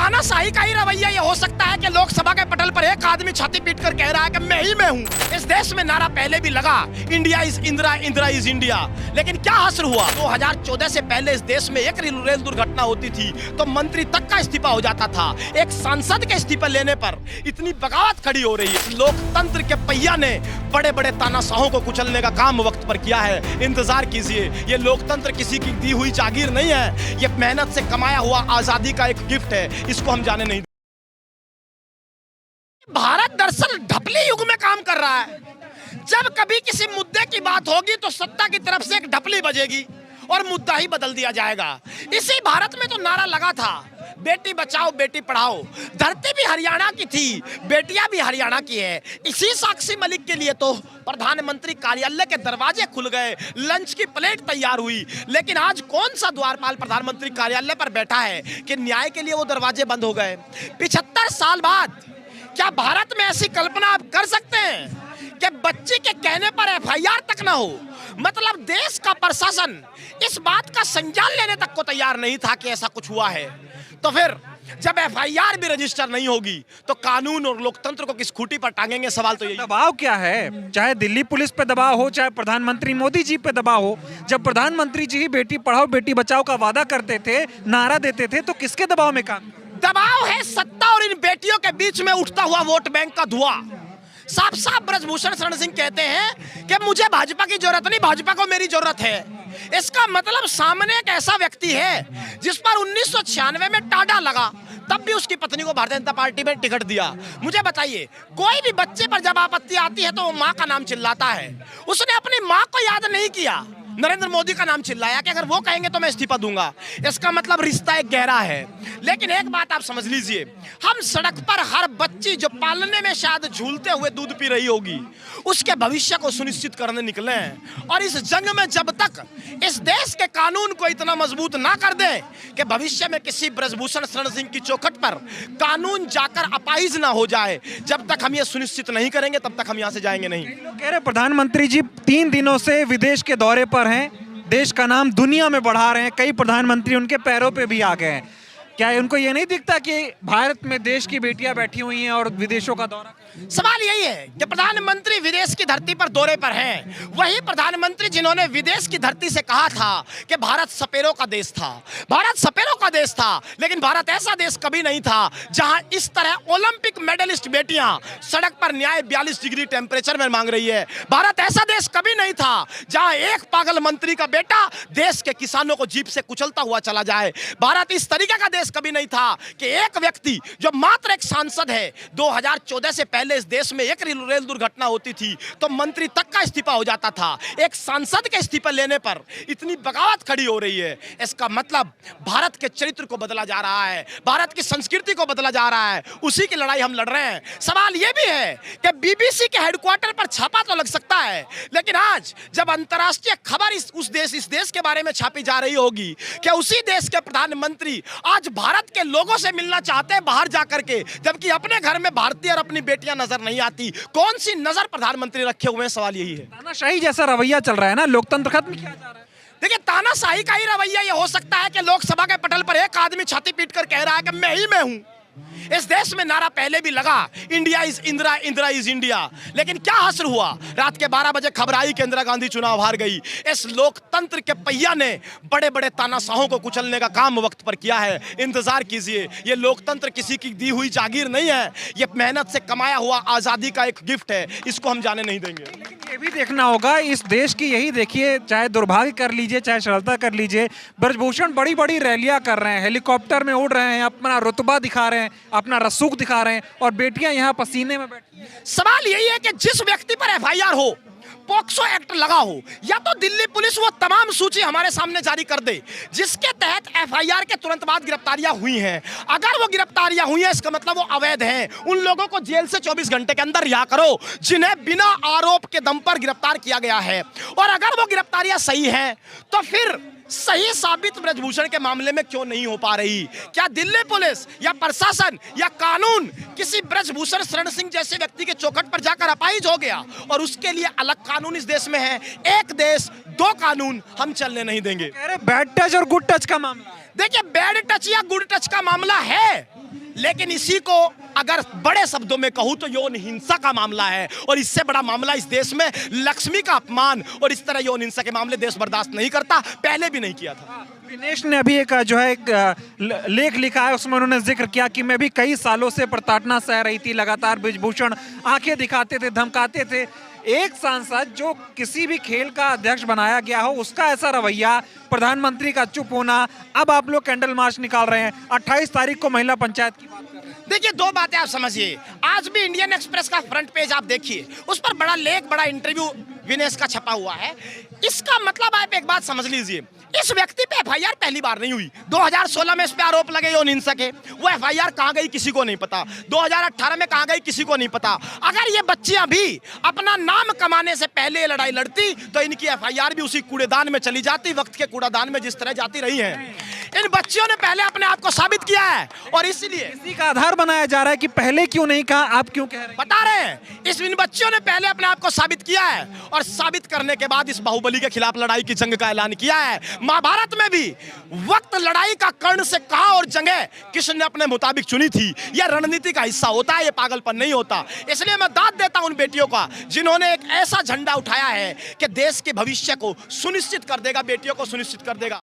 तानाशाही का ही रवैया ये हो सकता है कि लोकसभा के पटल पर एक आदमी छाती पीट कर कह रहा है कि मैं ही मैं हूँ। इस देश में नारा पहले भी लगा, India is Indira, Indira is India, लेकिन क्या हासिल हुआ? 2014 से पहले इस देश में एक रेल दुर्घटना होती थी तो मंत्री तक का इस्तीफा हो जाता था। एक सांसद के इस्तीफा लेने पर इतनी बगावत खड़ी हो रही है। लोकतंत्र के पहिया ने बड़े बड़े तानाशाहों को कुचलने का काम वक्त पर किया है। इंतजार कीजिए, ये लोकतंत्र किसी की दी हुई जागीर नहीं है, ये मेहनत से कमाया हुआ आजादी का एक गिफ्ट है। इसको हम जाने नहीं। भारत दरअसल ढपली युग में काम कर रहा है। जब कभी किसी मुद्दे की बात होगी तो सत्ता की तरफ से एक ढपली बजेगी और मुद्दा ही बदल दिया जाएगा। इसी भारत में तो नारा लगा था, बेटी बचाओ बेटी पढ़ाओ। धरती भी हरियाणा की थी, बेटियां भी हरियाणा की है। इसी साक्षी मलिक के लिए तो प्रधानमंत्री कार्यालय के दरवाजे खुल गए, लंच की प्लेट तैयार हुई। लेकिन आज कौन सा द्वारपाल प्रधानमंत्री कार्यालय पर बैठा है कि न्याय के लिए वो दरवाजे बंद हो गए? 75 साल बाद क्या भारत में ऐसी कल्पना आप कर सकते हैं कि बच्ची के कहने पर एफआईआर तक ना हो? मतलब देश का प्रशासन इस बात का संज्ञान लेने तक को तैयार नहीं था कि ऐसा कुछ हुआ है। तो फिर जब एफआईआर भी रजिस्टर नहीं होगी तो कानून और लोकतंत्र को किस खूंटी पर टांगेंगे? सवाल तो यही। दबाव क्या है? चाहे दिल्ली पुलिस पे दबाव हो, चाहे प्रधानमंत्री मोदी जी पे दबाव हो। जब प्रधानमंत्री जी बेटी पढ़ाओ बेटी बचाओ का वादा करते थे, नारा देते थे, तो किसके दबाव में काम? दबाव है सत्ता और इन बेटियों के बीच में उठता हुआ वोट बैंक का धुआं। साफ साफ ब्रजभूषण शरण सिंह कहते हैं कि मुझे भाजपा की जरूरत नहीं, भाजपा को मेरी जरूरत है। इसका मतलब सामने एक ऐसा व्यक्ति है जिस पर 1996 में टाडा लगा, तब भी उसकी पत्नी को भारतीय जनता पार्टी में टिकट दिया। मुझे बताइए, कोई भी बच्चे पर जब आपत्ति आती है तो वो माँ का नाम चिल्लाता है। उसने अपनी माँ को याद नहीं किया, नरेंद्र मोदी का नाम चिल्लाया कि अगर वो कहेंगे तो मैं इस्तीफा दूंगा। इसका मतलब रिश्ता एक गहरा है। लेकिन एक बात आप समझ लीजिए, हम सड़क पर हर बच्ची जो पालने में शायद झूलते हुए दूध पी रही होगी, उसके भविष्य को सुनिश्चित करने निकले हैं। और इस जंग में जब तक इस देश के कानून को इतना मजबूत ना कर दें कि भविष्य में किसी ब्रजभूषण शरण सिंह की चौखट पर कानून जाकर अपाहिज ना हो जाए, जब तक हम ये सुनिश्चित नहीं करेंगे तब तक हम यहाँ से जाएंगे नहीं। कह रहे प्रधानमंत्री जी 3 दिनों से विदेश के दौरे पर हैं, देश का नाम दुनिया में बढ़ा रहे हैं, कई प्रधानमंत्री उनके पैरों पे भी आ गए हैं। क्या उनको ये नहीं दिखता कि भारत में देश की बेटियां बैठी हुई हैं और विदेशों का दौरा? सवाल यही है कि प्रधानमंत्री विदेश की धरती पर दौरे पर हैं, वही प्रधानमंत्री जिन्होंने विदेश की धरती से कहा था कि भारत सपेरों का देश था, भारत सपेरों का देश था। लेकिन भारत ऐसा देश कभी नहीं था जहां इस तरह ओलंपिक मेडलिस्ट बेटियां सड़क पर न्याय 42 डिग्री टेम्परेचर में मांग रही है। भारत ऐसा देश कभी नहीं था जहां एक पागल मंत्री का बेटा देश के किसानों को जीप से कुचलता हुआ चला जाए। भारत इस तरीके का देश कभी नहीं था कि एक व्यक्ति जो मात्र एक सांसद है, 2014 से पहले इस देश में एक रेल दुर्घटना होती थी तो मंत्री तक का इस्तीफा हो जाता था। एक सांसद के इस्तीफा लेने पर इतनी बगावत खड़ी हो रही है। इसका मतलब भारत के चरित्र को बदला जा रहा है, भारत की संस्कृति को बदला जा रहा है। उसी की लड़ाई हम लड़ रहे हैं। सवाल यह भी है कि बीबीसी के हेडक्वार्टर पर छापा तो लग सकता है, लेकिन आज जब अंतर्राष्ट्रीय खबर इस देश के बारे में छापी जा रही होगी कि उसी देश के प्रधानमंत्री आज भारत के लोगों से मिलना चाहते हैं बाहर जाकर के, जबकि अपने घर में भारतीय और अपनी बेटियां नजर नहीं आती। कौन सी नजर प्रधानमंत्री रखे हुए हैं? सवाल यही है। तानाशाही जैसा रवैया चल रहा है ना, लोकतंत्र खत्म किया जा रहा है। देखिए, तानाशाही का ही रवैया ये हो सकता है कि लोकसभा के पटल पर एक आदमी छाती पीट कर कह रहा है कि मैं ही मैं हूं। इस देश में नारा पहले भी लगा, India is Indira, Indira is India, लेकिन क्या हासिल हुआ? रात के 12 बजे खबर आई कि इंदिरा गांधी चुनाव हार गई। इस लोकतंत्र के पहिया ने बड़े बड़े तानाशाहों को कुचलने का काम वक्त पर किया है। इंतजार कीजिए, ये लोकतंत्र किसी की दी हुई जागीर नहीं है, ये मेहनत से कमाया हुआ आजादी का एक गिफ्ट है। इसको हम जाने नहीं देंगे। ये भी देखना होगा इस देश की, यही देखिए, चाहे दुर्भाग्य कर लीजिए चाहे सरलता कर लीजिए, ब्रजभूषण बड़ी बड़ी रैलियां कर रहे हैं, हेलीकॉप्टर में उड़ रहे हैं, अपना रुतबा दिखा रहे हैं, अपना रसूख दिखा रहे हैं, और बेटियां यहाँ पसीने में बैठी हैं। सवाल यही है कि जिस व्यक्ति पर एफआईआर हो, पॉक्सो एक्ट लगा हो, या तो दिल्ली पुलिस वो तमाम सूची हमारे सामने जारी कर दे जिसके तहत एफआईआर के तुरंत बाद गिरफ्तारियां हुई हैं। अगर वो गिरफ्तारियां हुई हैं, इसका मतलब वो अवैध हैं। उन लोगों को जेल से 24 घंटे के अंदर रिहा करो जिन्हें बिना आरोप के दम पर गिरफ्तार किया गया है। और अगर वो गिरफ्तारियां सही हैं तो फिर सही साबित ब्रजभूषण के मामले में क्यों नहीं हो पा रही? क्या दिल्ली पुलिस या प्रशासन या कानून किसी ब्रजभूषण शरण सिंह जैसे व्यक्ति के चौखट पर जाकर अपाहिज हो गया? और उसके लिए अलग कानून इस देश में है। एक देश दो कानून हम चलने नहीं देंगे। बैड टच और गुड टच का मामला, देखिए, बैड टच या गुड टच का मामला है लेकिन इसी को अगर बड़े शब्दों में कहूं तो यौन हिंसा का मामला है, और इससे बड़ा मामला इस देश में लक्ष्मी का अपमान और इस तरह यौन हिंसा के मामले देश बर्दाश्त नहीं करता, पहले भी नहीं किया था। विनेश ने अभी एक जो है एक लेख लिखा है, उसमें उन्होंने जिक्र किया कि मैं भी कई सालों से प्रताड़ना सह रही थी, लगातार ब्रिजभूषण आंखें दिखाते थे, धमकाते थे। एक सांसद जो किसी भी खेल का अध्यक्ष बनाया गया हो उसका ऐसा रवैया, प्रधानमंत्री का चुप होना, अब आप लोग कैंडल मार्च निकाल रहे हैं, 28 तारीख को महिला पंचायत की बात कर रहे हैं। देखिए, दो बातें आप समझिए। आज भी इंडियन एक्सप्रेस का फ्रंट पेज आप देखिए, उस पर बड़ा लेख, बड़ा इंटरव्यू विनेश का छपा हुआ है। इसका मतलब आप एक बात समझ लीजिए, इस व्यक्ति पे एफआईआर पहली बार नहीं हुई। 2016 में इस पे आरोप लगे यौन हिंसा के, वो एफआईआर कहां गई किसी को नहीं पता। 2018 में कहां गई किसी को नहीं पता। अगर ये बच्चियां भी अपना नाम कमाने से पहले ये लड़ाई लड़ती तो इनकी एफआईआर भी उसी कूड़ेदान में चली जाती, वक्त के कूड़ेदान में जिस तरह जाती रही है। इन बच्चियों ने पहले अपने आप को साबित किया है, और इसलिए इसी का आधार बनाया जा रहा है कि पहले क्यों नहीं कहा, आप क्यों कह रहे हैं? बता रहे हैं, इन बच्चियों ने पहले अपने आप को साबित किया है, और साबित करने के बाद इस बाहुबली के खिलाफ लड़ाई की जंग का ऐलान किया है। महाभारत में भी वक्त लड़ाई का कर्ण से कहा और जंगे कृष्ण ने अपने मुताबिक चुनी थी। यह रणनीति का हिस्सा होता है, यह पागलपन नहीं होता। इसलिए मैं दाद देता हूं उन बेटियों का जिन्होंने एक ऐसा झंडा उठाया है कि देश के भविष्य को सुनिश्चित कर देगा, बेटियों को सुनिश्चित कर देगा।